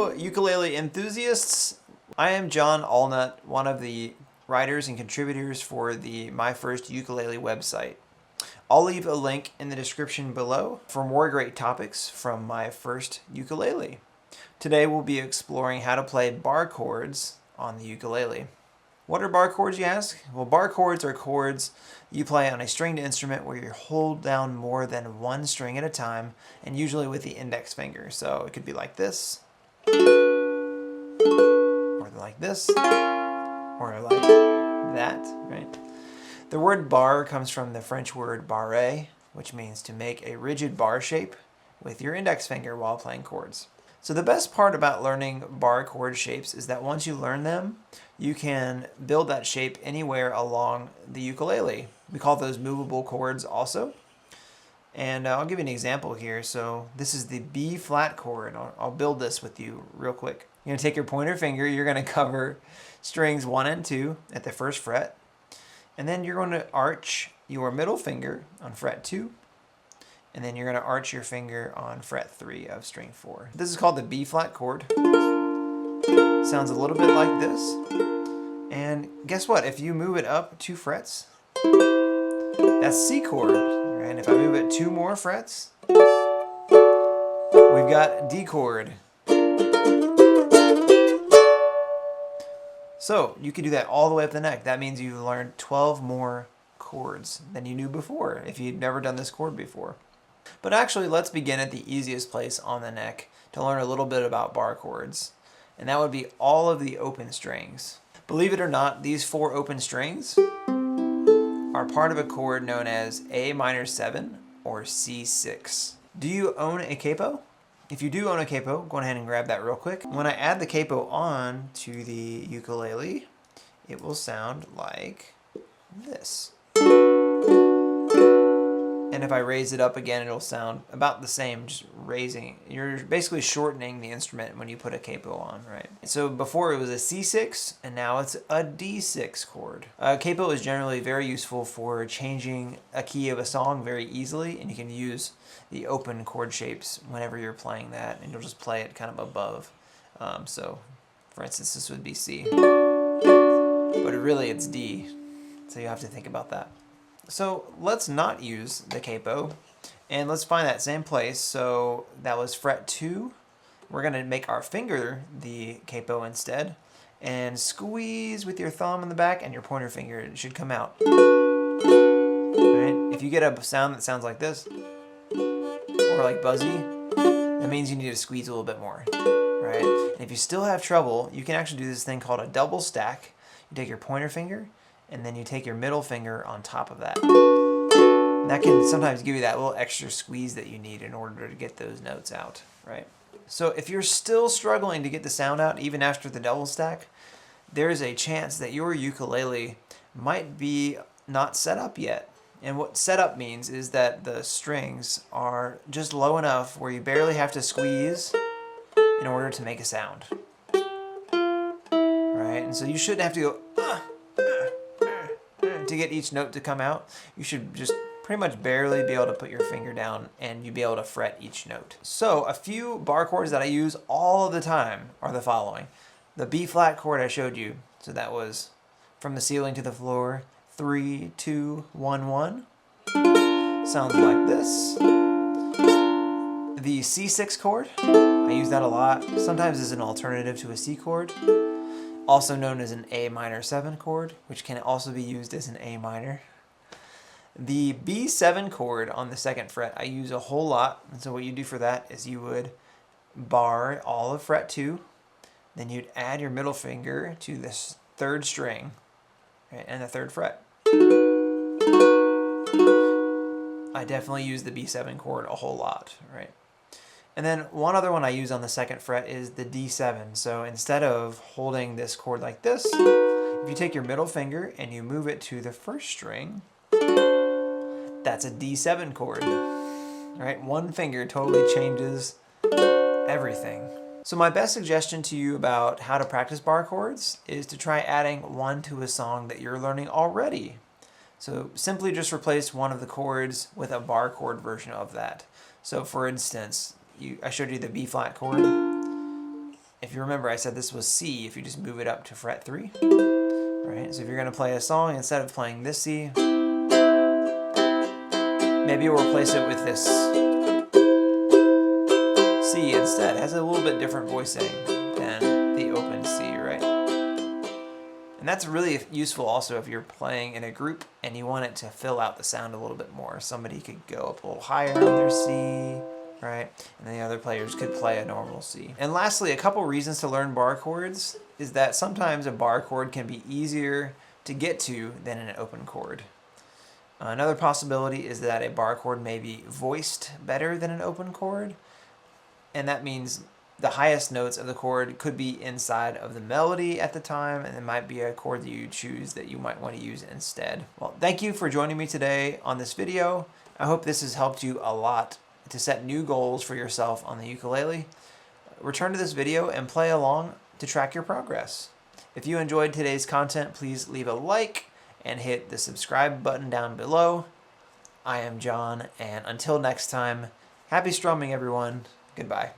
Hello, ukulele enthusiasts. I am John Allnut, one of the writers and contributors for the My First Ukulele website. I'll leave a link in the description below for more great topics from my first ukulele. Today we'll be exploring how to play bar chords on the ukulele. What are bar chords, you ask? Well, bar chords are chords you play on a stringed instrument where you hold down more than one string at a time, and usually with the index finger. So it could be like this, or like this, or like that, right? The word bar comes from the French word barre, which means to make a rigid bar shape with your index finger while playing chords. So the best part about learning bar chord shapes is that once you learn them, you can build that shape anywhere along the ukulele. We call those movable chords also. And I'll give you an example here. So this is the B flat chord. I'll build this with you real quick. You're going to take your pointer finger, you're going to cover strings 1 and 2 at the first fret. And then you're going to arch your middle finger on fret 2. And then you're going to arch your finger on fret 3 of string 4. This is called the B flat chord. Sounds a little bit like this. And guess what? If you move it up 2 frets, that's C chord. Right? If I move it 2 more frets, we've got D chord. So you can do that all the way up the neck. That means you've learned 12 more chords than you knew before if you'd never done this chord before. But actually, let's begin at the easiest place on the neck to learn a little bit about bar chords. And that would be all of the open strings. Believe it or not, these 4 open strings are part of a chord known as A minor 7 or C6. Do you own a capo? If you do own a capo, go ahead and grab that real quick. When I add the capo on to the ukulele, it will sound like this. And if I raise it up again, it'll sound about the same, just raising. You're basically shortening the instrument when you put a capo on, right? So before it was a C6, and now it's a D6 chord. A capo is generally very useful for changing a key of a song very easily, and you can use the open chord shapes whenever you're playing that, and you'll just play it kind of above. So, for instance, this would be C, but really it's D, so you have to think about that. So let's not use the capo, and let's find that same place. So that was fret 2. We're going to make our finger the capo instead, and squeeze with your thumb in the back and your pointer finger. It should come out. Right? If you get a sound that sounds like this, or like buzzy, that means you need to squeeze a little bit more. Right? And if you still have trouble, you can actually do this thing called a double stack. You take your pointer finger, and then you take your middle finger on top of that. And that can sometimes give you that little extra squeeze that you need in order to get those notes out, right? So if you're still struggling to get the sound out even after the double stack, there's a chance that your ukulele might be not set up yet. And what set up means is that the strings are just low enough where you barely have to squeeze in order to make a sound. Right? And so you shouldn't have to go to get each note to come out. You should just pretty much barely be able to put your finger down and you'd be able to fret each note. So a few bar chords that I use all of the time are the following. The B flat chord I showed you, so that was from the ceiling to the floor, 3, 2, 1, 1. Sounds like this. The C6 chord, I use that a lot, sometimes as an alternative to a C chord. Also known as an A minor 7 chord, which can also be used as an A minor. The B7 chord on the 2nd fret I use a whole lot, and so what you do for that is you would bar all of fret 2, then you'd add your middle finger to this 3rd string, right, and the 3rd fret. I definitely use the B7 chord a whole lot, right? And then one other one I use on the 2nd fret is the D7. So instead of holding this chord like this, if you take your middle finger and you move it to the 1st string, that's a D7 chord. Right? One finger totally changes everything. So my best suggestion to you about how to practice bar chords is to try adding one to a song that you're learning already. So simply just replace one of the chords with a bar chord version of that. So for instance, I showed you the B flat chord. If you remember, I said this was C if you just move it up to fret 3. Right? So if you're going to play a song, instead of playing this C, maybe you'll replace it with this C instead. It has a little bit different voicing than the open C, right? And that's really useful also if you're playing in a group and you want it to fill out the sound a little bit more. Somebody could go up a little higher on their C, right? And then the other players could play a normal C. And lastly, a couple reasons to learn bar chords is that sometimes a bar chord can be easier to get to than an open chord. Another possibility is that a bar chord may be voiced better than an open chord, and that means the highest notes of the chord could be inside of the melody at the time, and it might be a chord that you choose that you might want to use instead. Well, thank you for joining me today on this video. I hope this has helped you a lot to set new goals for yourself on the ukulele. Return to this video and play along to track your progress. If you enjoyed today's content, please leave a like and hit the subscribe button down below. I am John, and until next time, happy strumming, everyone. Goodbye.